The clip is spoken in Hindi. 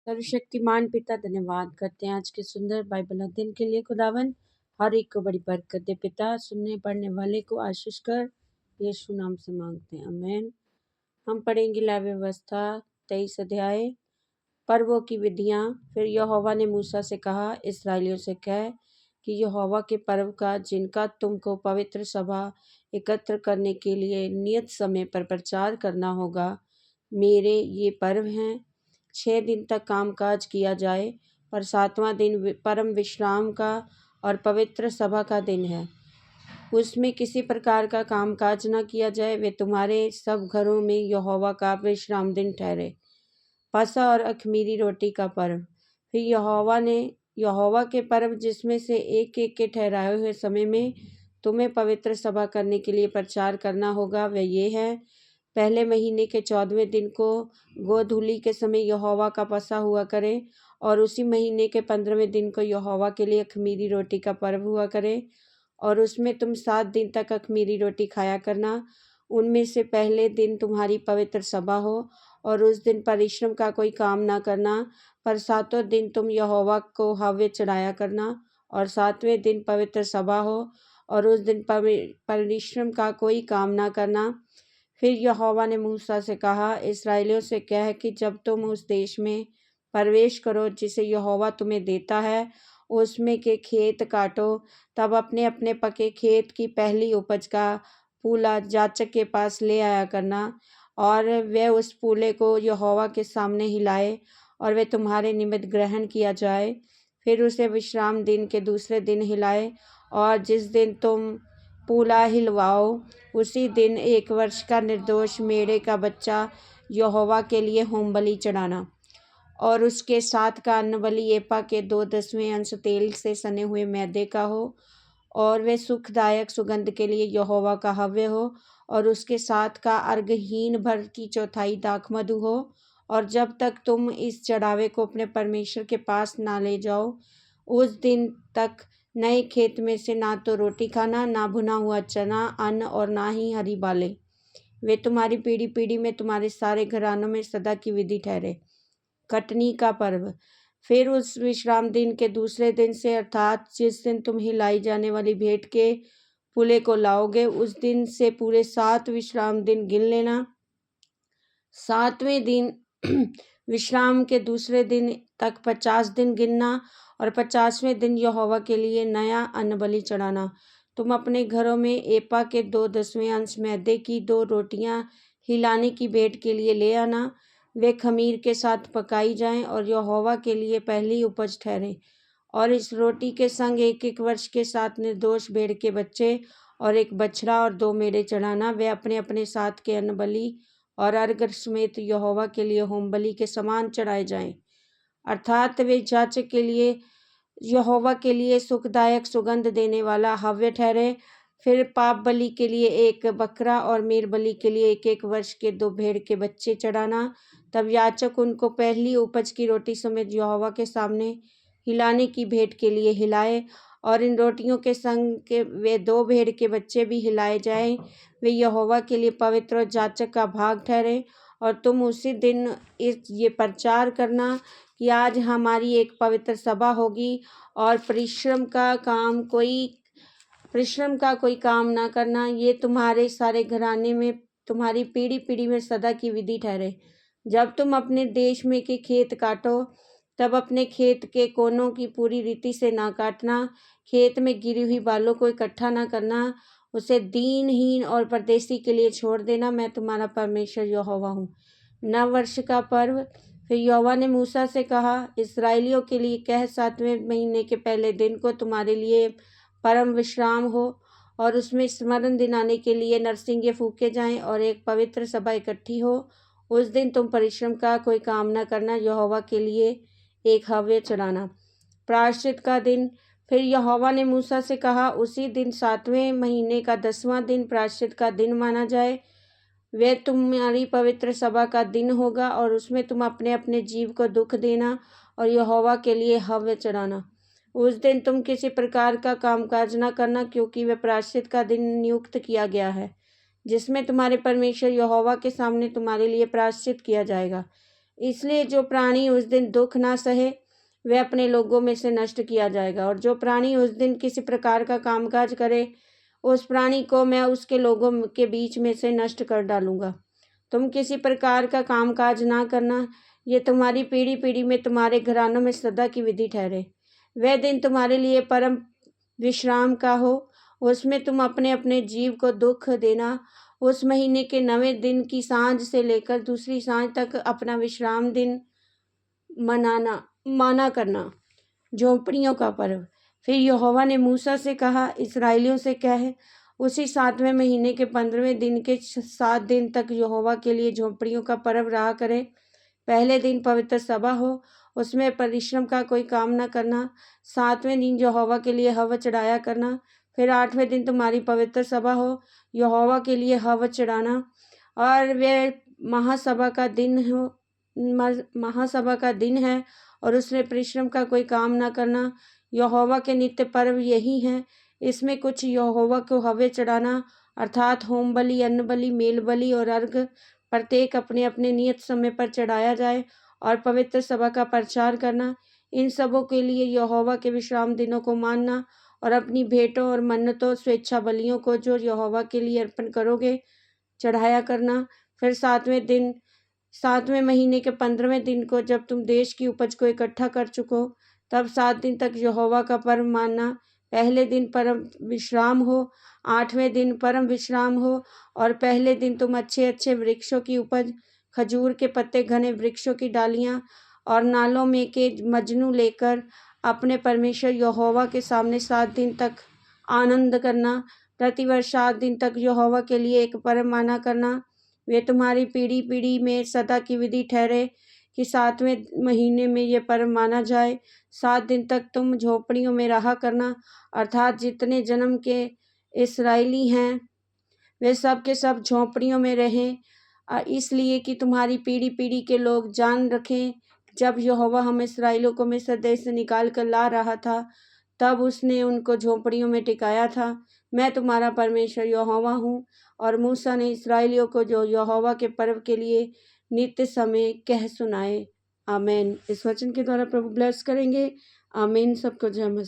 सर्वशक्तिमान पिता धन्यवाद करते हैं आज के सुंदर बाइबल अध्ययन के लिए। खुदावन हर एक को बड़ी बरकत दे पिता, सुनने पढ़ने वाले को आशीष कर यीशु नाम से मांगते हैं, आमीन। हम पढ़ेंगे लाइव व्यवस्था 23 अध्याय, पर्वों की विधियां। फिर यहोवा ने मूसा से कहा, इस्राएलियों से कह कि यहोवा के पर्व का जिनका तुमको पवित्र सभा एकत्र करने के लिए नियत समय पर प्रचार करना होगा, मेरे ये पर्व हैं। 6 दिन तक कामकाज किया जाए, पर 7वां दिन परम विश्राम का और पवित्र सभा का दिन है। उसमें किसी प्रकार का कामकाज न किया जाए। वे तुम्हारे सब घरों में यहोवा का विश्राम दिन ठहरे। फसह और अख़मीरी रोटी का पर्व। फिर यहोवा के पर्व जिसमें से एक एक के ठहराए हुए समय में तुम्हें पवित्र सभा करने के लिए प्रचार करना होगा, वे ये है। पहले महीने के 14वें दिन को गोधूली के समय यहोवा का फसह हुआ करे, और उसी महीने के 15वें दिन को यहोवा के लिए अख़मीरी रोटी का पर्व हुआ करे, और उसमें तुम 7 दिन तक अख़मीरी रोटी खाया करना। उनमें से पहले दिन तुम्हारी पवित्र सभा हो, और उस दिन परिश्रम का कोई काम ना करना, पर 7 दिन तुम यहोवा को हव्य चढ़ाया करना। और 7वें दिन पवित्र सभा हो, और उस दिन परिश्रम का कोई काम ना करना। फिर यहोवा ने मूसा से कहा, इस्राएलियों से कह कि जब तुम उस देश में प्रवेश करो जिसे यहोवा तुम्हें देता है, उसमें के खेत काटो, तब अपने अपने पके खेत की पहली उपज का पूला जाचक के पास ले आया करना, और वह उस पूले को यहोवा के सामने हिलाए, और वह तुम्हारे निमित्त ग्रहण किया जाए। फिर उसे विश्राम दिन के दूसरे दिन हिलाए, और जिस दिन तुम पूला हिलवाओ उसी दिन 1 वर्ष का निर्दोष मेढ़े का बच्चा यहोवा के लिए होम बलि चढ़ाना। और उसके साथ का अन्न बलि एपा के 2/10वें अंश तेल से सने हुए मैदे का हो, और वे सुखदायक सुगंध के लिए यहोवा का हव्य हो। और उसके साथ का अर्घहीन भर की 1/4 दाखमधु हो। और जब तक तुम इस चढ़ावे को अपने परमेश्वर के पास ना ले जाओ, उस दिन तक नए खेत में से ना तो रोटी खाना, ना भुना हुआ चना अन्न, और ना ही हरी बालें। वे तुम्हारी पीढ़ी पीढ़ी में तुम्हारे सारे घरानों में सदा की विधि ठहरे। कटनी का पर्व। फिर उस विश्राम दिन के दूसरे दिन से, अर्थात जिस दिन तुम हिलाई जाने वाली भेंट के पूले को लाओगे, उस दिन से पूरे 7 विश्राम दिन गिन लेना। 7वें दिन विश्राम के दूसरे दिन तक 50 दिन गिनना, और 50वें दिन यहोवा के लिए नया अन्न बलि चढ़ाना। तुम अपने घरों में एपा के 2/10वें अंश मैदे की 2 रोटियां हिलाने की भेंट के लिए ले आना। वे खमीर के साथ पकाई जाएं और यहोवा के लिए पहली उपज ठहरे। और इस रोटी के संग 1 वर्ष के 7 निर्दोष भेड़ के बच्चे और 1 बछड़ा और 2 मेढ़े चढ़ाना। वे अपने अपने साथ के अन्न बलि और अर्घ समेत यहोवा के लिए होम बलि के समान चढ़ाए जाएं, अर्थात वे जाचक के लिए यहोवा के लिए सुखदायक सुगंध देने वाला हव्य ठहरे। फिर पाप बलि के लिए 1 बकरा और मेल बलि के लिए 1 वर्ष के 2 भेड़ के बच्चे चढ़ाना। तब याजक उनको पहली उपज की रोटी समेत यहोवा के सामने हिलाने की भेंट के लिए हिलाए, और इन रोटियों के संग के वे 2 भेड़ के बच्चे भी हिलाए जाएं। वे यहोवा के लिए पवित्र और जाचक का भाग ठहरे। और तुम उसी दिन ये प्रचार करना कि आज हमारी एक पवित्र सभा होगी, और परिश्रम का कोई काम ना करना। ये तुम्हारे सारे घराने में तुम्हारी पीढ़ी पीढ़ी में सदा की विधि ठहरे। जब तुम अपने देश में के खेत काटो, तब अपने खेत के कोनों की पूरी रीति से ना काटना। खेत में गिरी हुई बालों को इकट्ठा ना करना, उसे दीनहीन और परदेशी के लिए छोड़ देना। मैं तुम्हारा परमेश्वर यहोवा हूँ। नव वर्ष का पर्व। फिर यहोवा ने मूसा से कहा, इस्राएलियों के लिए कह, 7वें महीने के पहले दिन को तुम्हारे लिए परम विश्राम हो, और उसमें स्मरण दिलाने के लिए नरसिंगे फूके जाएं, और एक पवित्र सभा इकट्ठी हो। उस दिन तुम परिश्रम का कोई काम न करना, यहोवा के लिए एक हव्य चढ़ाना। प्रायश्चित का दिन। फिर यहोवा ने मूसा से कहा, उसी दिन 7वें महीने का 10वां दिन प्रायश्चित का दिन माना जाए। वह तुम्हारी पवित्र सभा का दिन होगा, और उसमें तुम अपने अपने जीव को दुख देना और यहोवा के लिए हव्य चढ़ाना। उस दिन तुम किसी प्रकार का कामकाज न करना, क्योंकि वह प्रायश्चित का दिन नियुक्त किया गया है, जिसमें तुम्हारे परमेश्वर यहोवा के सामने तुम्हारे लिए प्रायश्चित किया जाएगा। इसलिए जो प्राणी उस दिन दुख ना सहे वह अपने लोगों में से नष्ट किया जाएगा, और जो प्राणी उस दिन किसी प्रकार का कामकाज करे उस प्राणी को मैं उसके लोगों के बीच में से नष्ट कर डालूंगा। तुम किसी प्रकार का कामकाज ना करना, ये तुम्हारी पीढ़ी पीढ़ी में तुम्हारे घरानों में सदा की विधि ठहरे। वह दिन तुम्हारे लिए परम विश्राम का हो, उसमें तुम अपने अपने जीव को दुख देना। उस महीने के 9वें दिन की सांझ से लेकर दूसरी सांझ तक अपना विश्राम दिन माना करना, झोंपड़ियों का पर्व। फिर यहोवा ने मूसा से कहा, इस्राएलियों से कह, उसी 7वें महीने के 15वें दिन के 7 दिन तक यहोवा के लिए झोंपड़ियों का पर्व रहा करे। पहले दिन पवित्र सभा हो, उसमें परिश्रम का कोई काम न करना। 7वें दिन यहोवा के लिए हव्य चढ़ाया करना। फिर 8वें दिन तुम्हारी पवित्र सभा हो, यहोवा के लिए हव्य चढ़ाना, और वे महासभा का दिन है, और उसमें परिश्रम का कोई काम न करना। यहोवा के नित्य पर्व यही हैं। इसमें कुछ यहोवा को हव्य चढ़ाना, अर्थात होम बलि, अन्न बलि, मेल बलि और अर्घ प्रत्येक अपने अपने नियत समय पर चढ़ाया जाए, और पवित्र सभा का प्रचार करना। इन सबों के लिए यहोवा के विश्राम दिनों को मानना, और अपनी भेंटों और मन्नतों स्वेच्छा बलियों को जो यहोवा के लिए अर्पण करोगे चढ़ाया करना। फिर 7वें महीने के 15वें दिन को, जब तुम देश की उपज को इकट्ठा कर चुको, तब 7 दिन तक यहोवा का पर्व मानना। पहले दिन परम विश्राम हो, 8वें दिन परम विश्राम हो, और पहले दिन तुम अच्छे अच्छे वृक्षों की उपज, खजूर के पत्ते, घने वृक्षों की डालियां और नालों में के मजनू लेकर अपने परमेश्वर यहोवा के सामने 7 दिन तक आनंद करना। प्रतिवर्ष 7 दिन तक यहोवा के लिए एक पर्व माना करना। वे तुम्हारी पीढ़ी पीढ़ी में सदा की विधि ठहरे कि 7वें महीने में ये पर्व माना जाए। 7 दिन तक तुम झोपड़ियों में रहा करना, अर्थात जितने जन्म के इस्राएली हैं वे सब के सब झोपड़ियों में रहें, इसलिए कि तुम्हारी पीढ़ी पीढ़ी के लोग जान रखें, जब यहोवा हम इस्राएलियों को मिस्र देश से निकाल कर ला रहा था, तब उसने उनको झोपड़ियों में टिकाया था। मैं तुम्हारा परमेश्वर यहोवा हूँ। और मूसा ने इस्राएलियों को जो यहोवा के पर्व के लिए नित्य समय कह सुनाए। आमीन। इस वचन के द्वारा प्रभु ब्लेस करेंगे। आमीन। सबको जय मसीह।